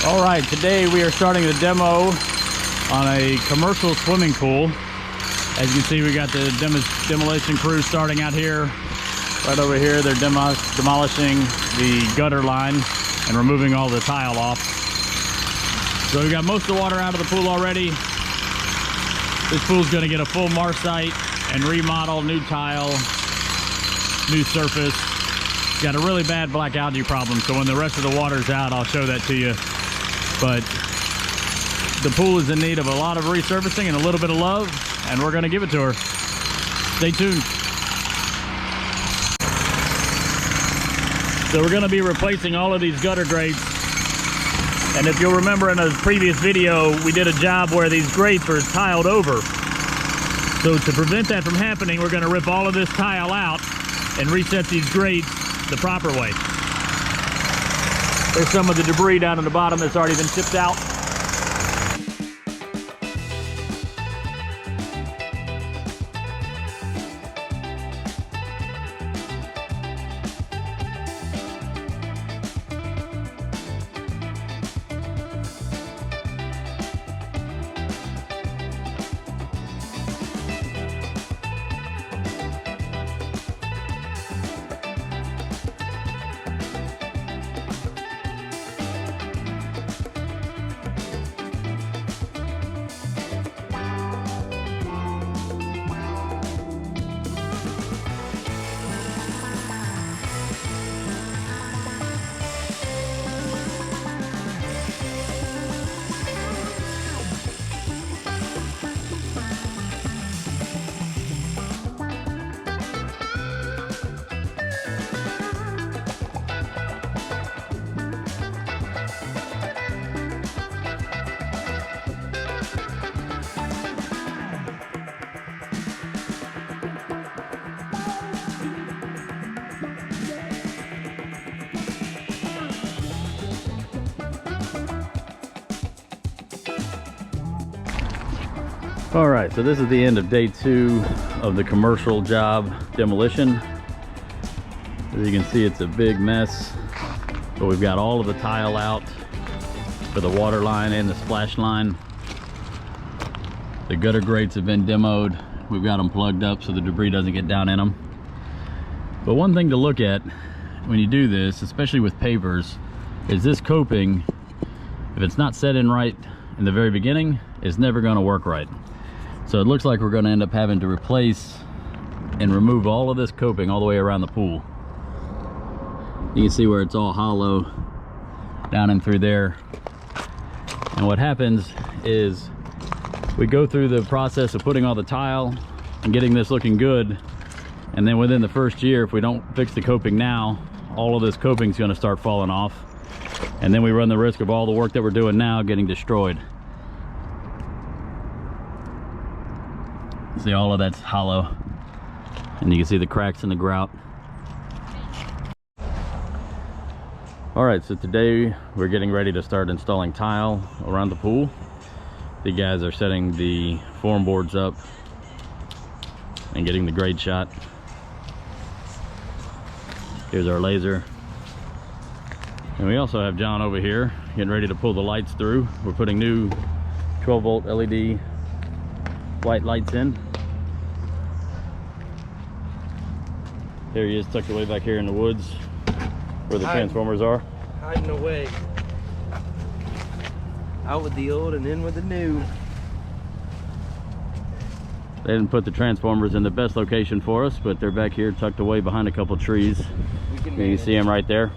All right, today we are starting the demo on a commercial swimming pool. As you can see, we got the demolition crew starting out here. Right over here, they're demolishing the gutter line and removing all the tile off. So we've got most of the water out of the pool already. This pool's gonna get a full marcite and remodel, new tile, new surface. It's got a really bad black algae problem, so when the rest of the water's out, I'll show that to you. But the pool is in need of a lot of resurfacing and a little bit of love, and we're gonna give it to her. Stay tuned. So we're gonna be replacing all of these gutter grates. And if you'll remember in a previous video, we did a job where these grates were tiled over. So to prevent that from happening, we're gonna rip all of this tile out and reset these grates the proper way. There's some of the debris down in the bottom that's already been chipped out. All right, so this is the end of day 2 of the commercial job demolition. As you can see, it's a big mess, but we've got all of the tile out for the water line and the splash line. The gutter grates have been demoed. We've got them plugged up so the debris doesn't get down in them. But one thing to look at when you do this, especially with pavers, is this coping. If it's not set in right in the very beginning, it's never going to work right. So it looks like we're going to end up having to replace and remove all of this coping all the way around the pool. You can see where it's all hollow down and through there. And what happens is we go through the process of putting all the tile and getting this looking good, and then within the first year, if we don't fix the coping now, all of this coping is going to start falling off, and then we run the risk of all the work that we're doing now getting destroyed. See, all of that's hollow, and you can see the cracks in the grout. All right, so today we're getting ready to start installing tile around the pool. The guys are setting the form boards up and getting the grade shot. Here's our laser. And we also have John over here getting ready to pull the lights through. We're putting new 12-volt LED white lights in. There he is, tucked away back here in the woods where the transformers are. Hiding away. Out with the old and in with the new. They didn't put the transformers in the best location for us, but they're back here tucked away behind a couple trees. You can see them right there.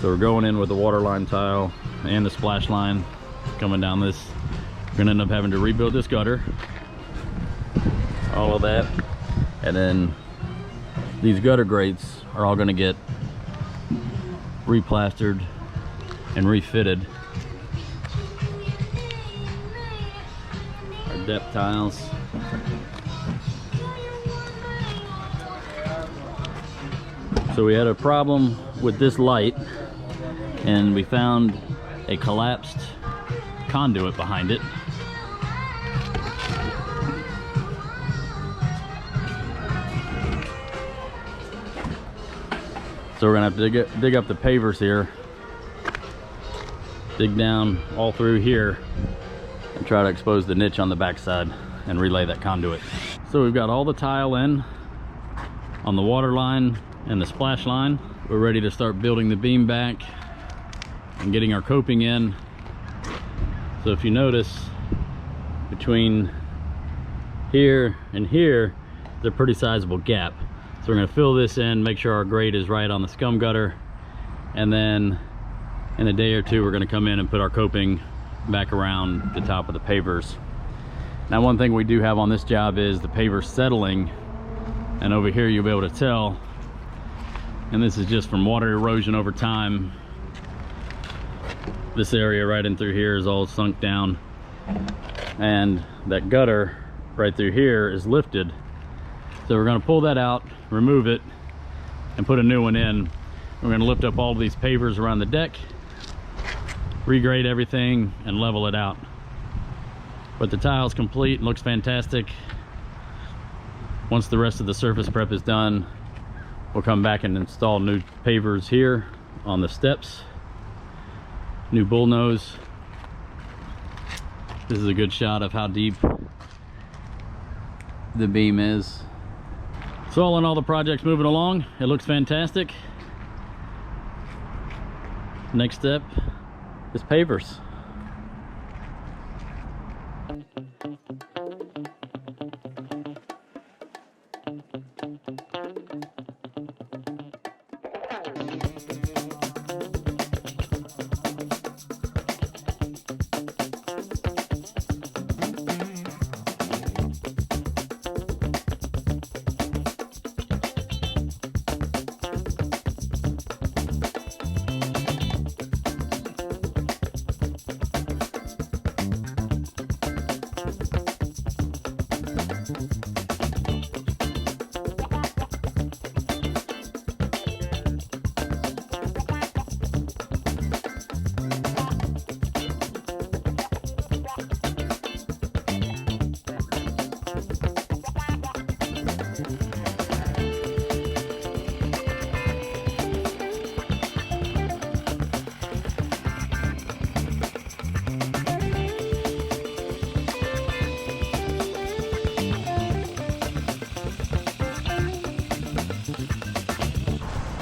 So we're going in with the water line tile and the splash line. coming down this. We're gonna end up having to rebuild this gutter, all of that, and then these gutter grates are all gonna get replastered and refitted. Our depth tiles. So we had a problem with this light, and we found a collapsed conduit behind it. So we're gonna have to dig up the pavers here, dig down all through here, and try to expose the niche on the backside and relay that conduit. So we've got all the tile in on the water line and the splash line. We're ready to start building the beam back and getting our coping in. So if you notice, between here and here, there's a pretty sizable gap. So we're gonna fill this in, make sure our grade is right on the scum gutter, and then in a day or two, we're gonna come in and put our coping back around the top of the pavers. Now, one thing we do have on this job is the pavers settling, and over here you'll be able to tell, and this is just from water erosion over time. This area right in through here is all sunk down, and that gutter right through here is lifted. So we're gonna pull that out, remove it, and put a new one in. We're gonna lift up all of these pavers around the deck, regrade everything, and level it out. But the tile's complete and looks fantastic. Once the rest of the surface prep is done, we'll come back and install new pavers here on the steps, new bull nose. This is a good shot of how deep the beam is. So all in all, the project's moving along. It looks fantastic. Next step is pavers.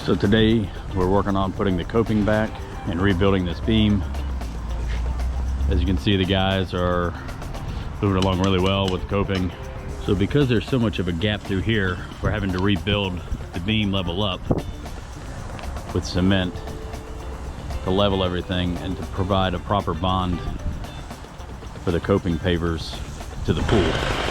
So today we're working on putting the coping back and rebuilding this beam. As you can see, the guys are moving along really well with the coping. So because there's so much of a gap through here, we're having to rebuild the beam level up with cement to level everything and to provide a proper bond for the coping pavers to the pool.